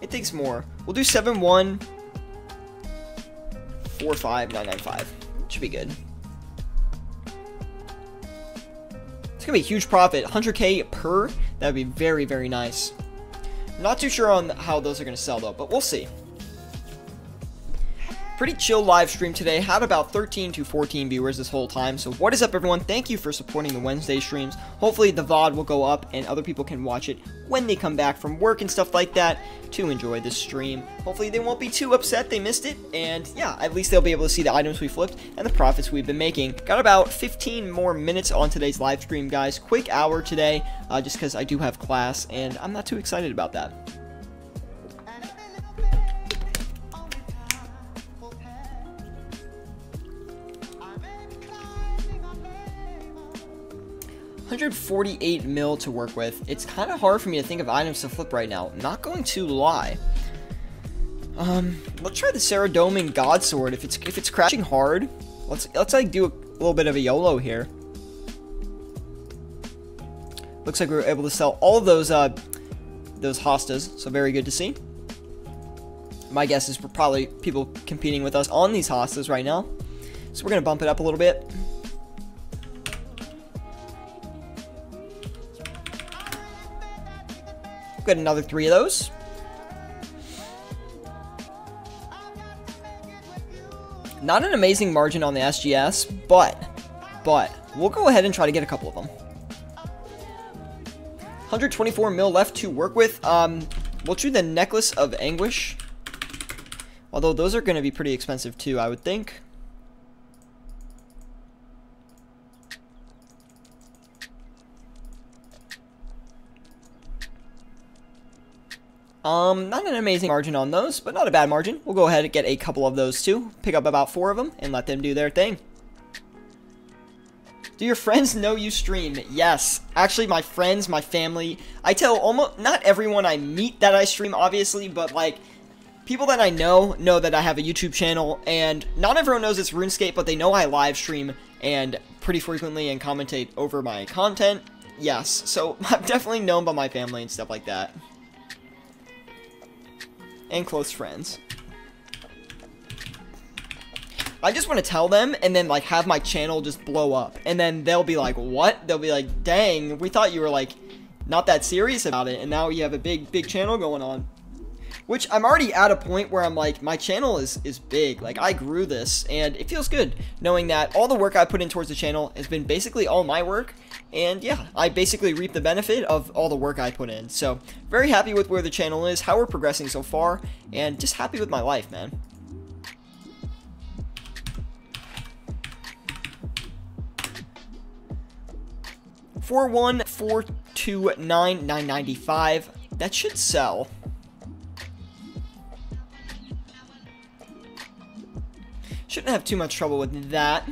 It thinks more. We'll do 7,145,995. Should be good. It's gonna be a huge profit. 100k per. That'd be very, very nice. Not too sure on how those are gonna sell though, but we'll see. Pretty chill live stream today. Had about 13 to 14 viewers this whole time. So what is up, everyone? Thank you for supporting the Wednesday streams. Hopefully the VOD will go up and other people can watch it when they come back from work and stuff like that to enjoy this stream. Hopefully they won't be too upset they missed it. And yeah, at least they'll be able to see the items we flipped and the profits we've been making. Got about 15 more minutes on today's live stream, guys. Quick hour today, just because I do have class and I'm not too excited about that. $148 mil to work with. It's kind of hard for me to think of items to flip right now. Not going to lie. Let's try the Syratube and God Sword. If it's crashing hard, let's like do a little bit of a YOLO here. Looks like we were able to sell all of those hostas, so very good to see. My guess is we're probably people competing with us on these hostas right now, so we're gonna bump it up a little bit. Got another 3 of those. Not an amazing margin on the SGS, but we'll go ahead and try to get a couple of them. 124 mil left to work with. We'll choose the Necklace of Anguish. Although those are going to be pretty expensive too, I would think. Not an amazing margin on those, but not a bad margin. We'll go ahead and get a couple of those too. Pick up about 4 of them and let them do their thing. Do your friends know you stream? Yes. Actually, my friends, my family, I tell almost, not everyone I meet that I stream, obviously, but like, people that I know that I have a YouTube channel, and not everyone knows it's RuneScape, but they know I live stream and pretty frequently and commentate over my content. Yes, so I'm definitely known by my family and stuff like that. And close friends. I just want to tell them and then like have my channel just blow up. And then they'll be like, what? They'll be like, dang, we thought you were like not that serious about it. And now you have a big channel going on. Which I'm already at a point where I'm like, my channel is big. Like I grew this and it feels good knowing that all the work I put in towards the channel has been basically all my work. And yeah, I basically reap the benefit of all the work I put in. So very happy with where the channel is, how we're progressing so far, and just happy with my life, man. $41,429,995. That should sell. Shouldn't have too much trouble with that.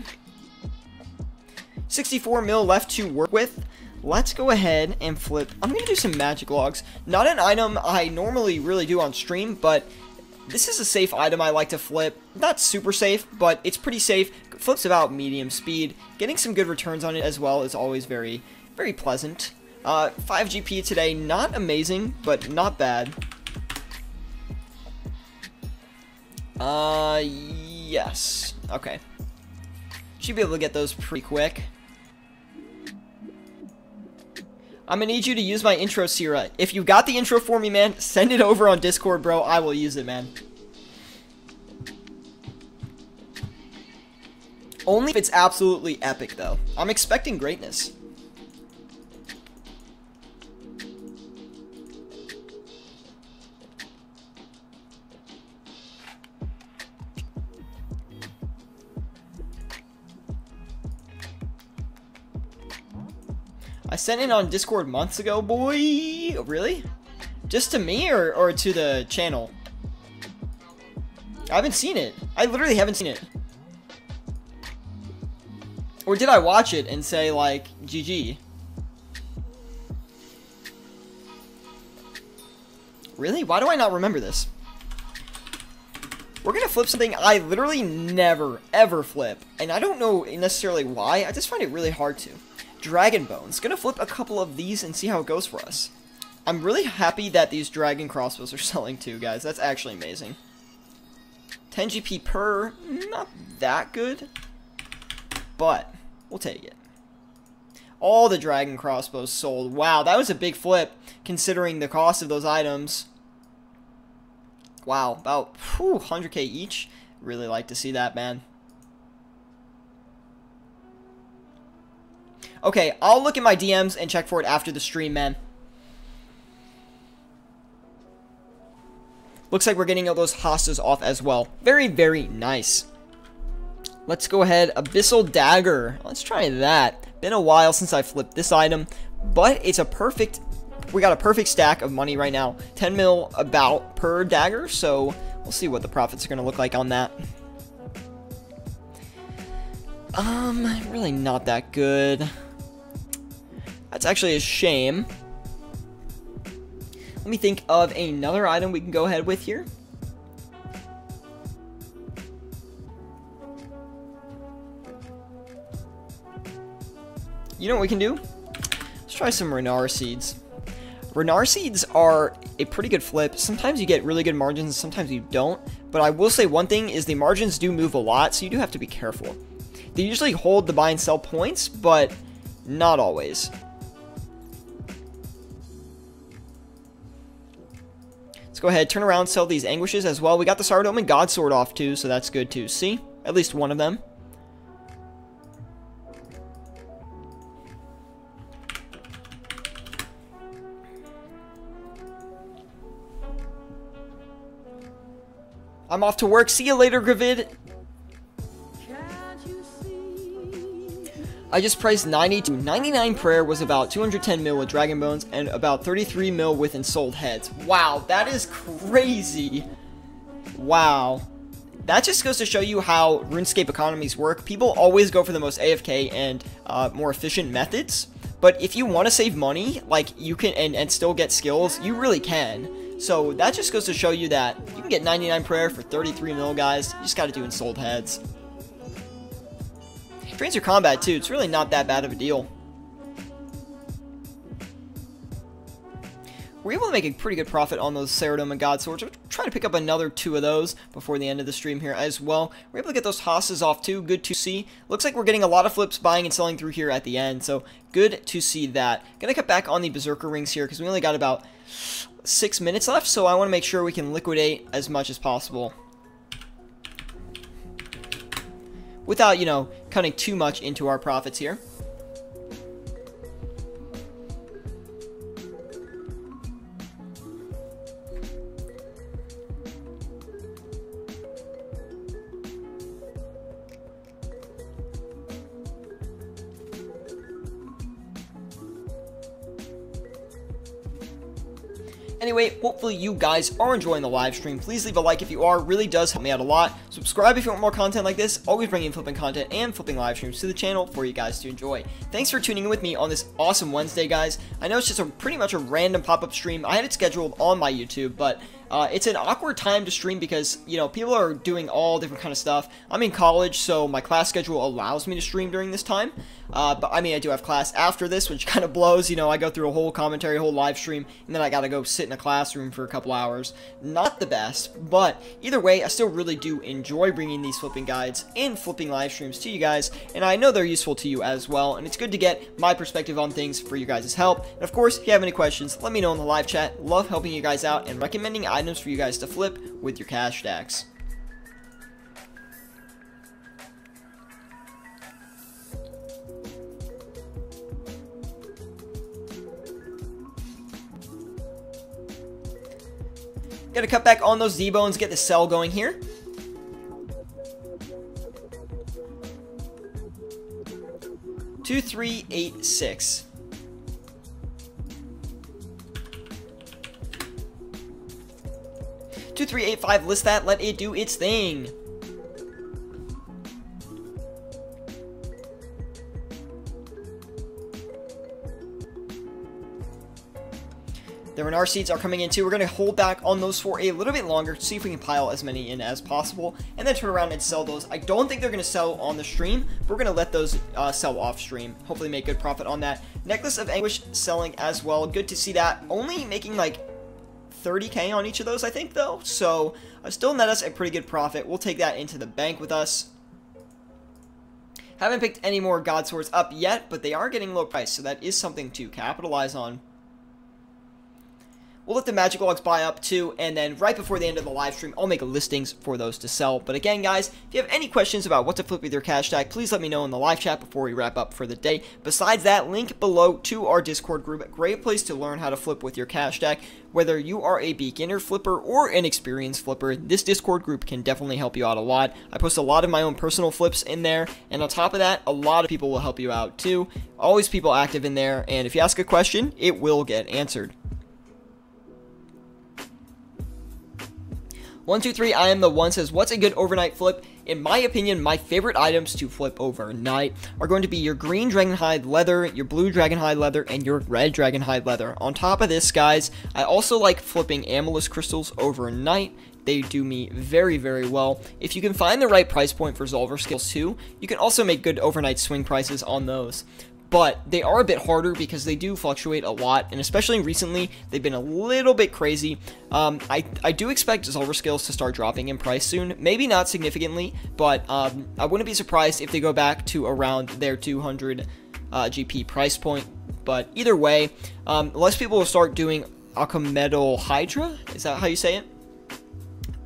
64 mil left to work with. Let's go ahead and flip. I'm going to do some magic logs. Not an item I normally really do on stream, but This is a safe item I like to flip. Not super safe, but it's pretty safe. Flips about medium speed. Getting some good returns on it as well is always very, very pleasant. 5 GP today, not amazing, but not bad. Yes. Okay. Should be able to get those pretty quick. I'm gonna need you to use my intro, Syra. If you got the intro for me, man, send it over on Discord, bro. I will use it, man. Only if it's absolutely epic, though. I'm expecting greatness. I sent it on Discord months ago, boy. Really? Just to me or to the channel? I haven't seen it. I literally haven't seen it. Or did I watch it and say, like, GG? Really? Why do I not remember this? We're gonna flip something I literally never, ever flip. And I don't know necessarily why. I just find it really hard to. Dragon Bones. Gonna flip a couple of these and see how it goes for us. I'm really happy that these dragon crossbows are selling too, guys. That's actually amazing. 10 GP per, not that good, but we'll take it. All the dragon crossbows sold. Wow, that was a big flip considering the cost of those items. Wow, about 100k each. Really like to see that, man. Okay, I'll look at my DMs and check for it after the stream, man. Looks like we're getting all those hostas off as well. Very, very nice. Let's go ahead. Abyssal Dagger. Let's try that. Been a while since I flipped this item, but it's a perfect... We got a perfect stack of money right now. 10 mil about per dagger, so we'll see what the profits are going to look like on that. Really not that good. That's actually a shame. Let me think of another item we can go ahead with here. You know what we can do? Let's try some Renar Seeds. Renar Seeds are a pretty good flip. Sometimes you get really good margins, sometimes you don't. But I will say one thing is the margins do move a lot, so you do have to be careful. They usually hold the buy and sell points, but not always. Let's go ahead, turn around, sell these Anguishes as well. We got the Syratube and God Sword off too, so that's good to see. At least one of them. I'm off to work. See you later, Gravid. I just priced 90 to 99 prayer was about 210 mil with Dragon Bones and about 33 mil with Ensouled Heads. Wow, that is crazy. Wow. That just goes to show you how RuneScape economies work. People always go for the most AFK and more efficient methods. But if you want to save money, like you can and still get skills, you really can. So that just goes to show you that you can get 99 prayer for 33 mil, guys. You just got to do Ensouled Heads. Trains your combat too. It's really not that bad of a deal. We're able to make a pretty good profit on those Syratube and God Swords. We're trying to pick up another 2 of those before the end of the stream here as well. We're able to get those hosses off too. Good to see. Looks like we're getting a lot of flips buying and selling through here at the end. So good to see that. Gonna cut back on the Berserker rings here because we only got about 6 minutes left. So I want to make sure we can liquidate as much as possible without, you know, cutting too much into our profits here. Anyway, hopefully you guys are enjoying the live stream. Please leave a like if you are. It really does help me out a lot. Subscribe if you want more content like this. Always bringing flipping content and flipping live streams to the channel for you guys to enjoy. Thanks for tuning in with me on this awesome Wednesday, guys. I know it's just pretty much a random pop-up stream. I had it scheduled on my YouTube, but It's an awkward time to stream because, you know, people are doing all different kind of stuff. I'm in college, so my class schedule allows me to stream during this time. But I mean, I do have class after this, which kind of blows. You know, I go through a whole commentary, a whole live stream, and then I gotta go sit in a classroom for a couple hours. Not the best, but either way, I still really do enjoy bringing these flipping guides and flipping live streams to you guys, and I know they're useful to you as well, and it's good to get my perspective on things for you guys' help. And of course, if you have any questions, let me know in the live chat. Love helping you guys out and recommending items for you guys to flip with your cash stacks. Gotta cut back on those Z-bones, get the sell going here. Two, 3, 8, 6. Two, 3, 8, 5. List that. Let it do its thing. The Renar seeds are coming in too. We're going to hold back on those for a little bit longer, see if we can pile as many in as possible, and then turn around and sell those. I don't think they're going to sell on the stream, but we're going to let those sell off stream. Hopefully make good profit on that. Necklace of Anguish selling as well. Good to see that. Only making like 30k on each of those, I think, though. So still net us a pretty good profit. We'll take that into the bank with us. Haven't picked any more God Swords up yet, but they are getting low price, so that is something to capitalize on. We'll let the magic logs buy up too, and then right before the end of the live stream, I'll make listings for those to sell. But again, guys, if you have any questions about what to flip with your cash stack, please let me know in the live chat before we wrap up for the day. Besides that, link below to our Discord group. Great place to learn how to flip with your cash stack. Whether you are a beginner flipper or an experienced flipper, this Discord group can definitely help you out a lot. I post a lot of my own personal flips in there, and on top of that, a lot of people will help you out too. Always people active in there, and if you ask a question, it will get answered. 123 I am the one says, what's a good overnight flip? In my opinion, my favorite items to flip overnight are going to be your green dragonhide leather, your blue dragonhide leather, and your red dragonhide leather. On top of this, guys, I also like flipping amethyst crystals overnight. They do me very, very well. If you can find the right price point for Zolver skills too, you can also make good overnight swing prices on those. But they are a bit harder because they do fluctuate a lot, and especially recently, they've been a little bit crazy. I do expect Zolver skills to start dropping in price soon. Maybe not significantly, but I wouldn't be surprised if they go back to around their 200 GP price point. But either way, less people will start doing Alchemetal Hydra. Is that how you say it?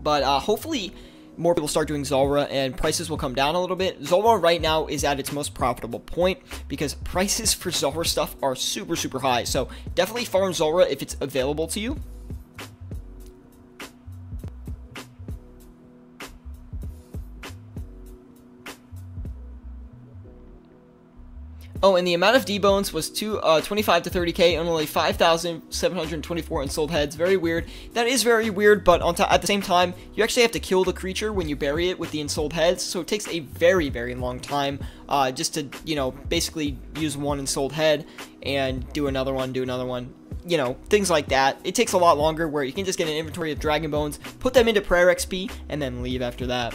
But hopefully more people start doing Zulrah and prices will come down a little bit. Zulrah right now is at its most profitable point because prices for Zulrah stuff are super, super high. So definitely farm Zulrah if it's available to you. Oh, and the amount of D-bones was 25 to 30k and only 5,724 unsold heads. Very weird. That is very weird, but at the same time, you actually have to kill the creature when you bury it with the unsold heads, so it takes a very, very long time just to, you know, basically use one unsold head and do another one, you know, things like that. It takes a lot longer where you can just get an inventory of dragon bones, put them into prayer XP, and then leave after that.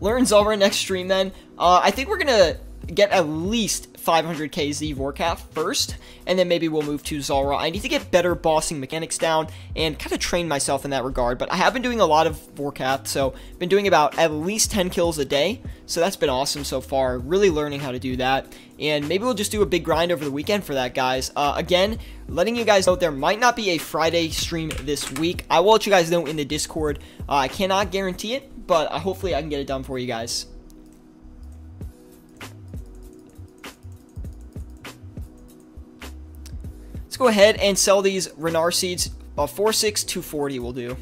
Learn Zulrah next stream then. I think we're gonna get at least 500k Z Vorkath first, and then maybe we'll move to Zulrah. I need to get better bossing mechanics down and kind of train myself in that regard, but I have been doing a lot of Vorkath, so been doing about at least 10 kills a day, so that's been awesome so far, really learning how to do that, and maybe we'll just do a big grind over the weekend for that, guys. Again, letting you guys know there might not be a Friday stream this week. I will let you guys know in the Discord. I cannot guarantee it, but hopefully I can get it done for you guys. Go ahead and sell these Renar seeds. 4.6 240 will do.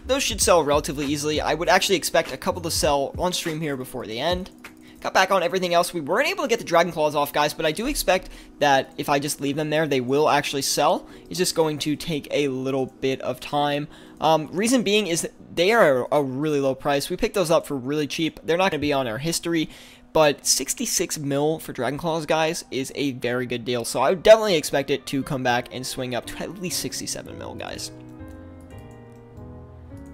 Those should sell relatively easily. I would actually expect a couple to sell on stream here before the end. Cut back on everything else. We weren't able to get the Dragon Claws off, guys, but I do expect that if I just leave them there, they will actually sell. It's just going to take a little bit of time. Reason being is that they are a really low price. We picked those up for really cheap. They're not going to be on our history, but 66 mil for Dragon Claws, guys, is a very good deal. So I would definitely expect it to come back and swing up to at least 67 mil, guys.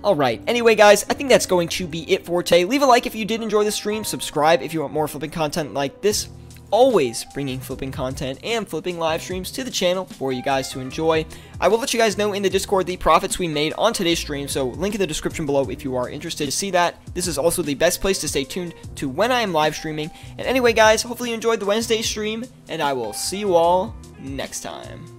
Alright, anyway guys, I think that's going to be it for today. Leave a like if you did enjoy the stream, subscribe if you want more flipping content like this. Always bringing flipping content and flipping live streams to the channel for you guys to enjoy. I will let you guys know in the Discord the profits we made on today's stream, so link in the description below if you are interested to see that. This is also the best place to stay tuned to when I am live streaming. And anyway guys, hopefully you enjoyed the Wednesday stream, and I will see you all next time.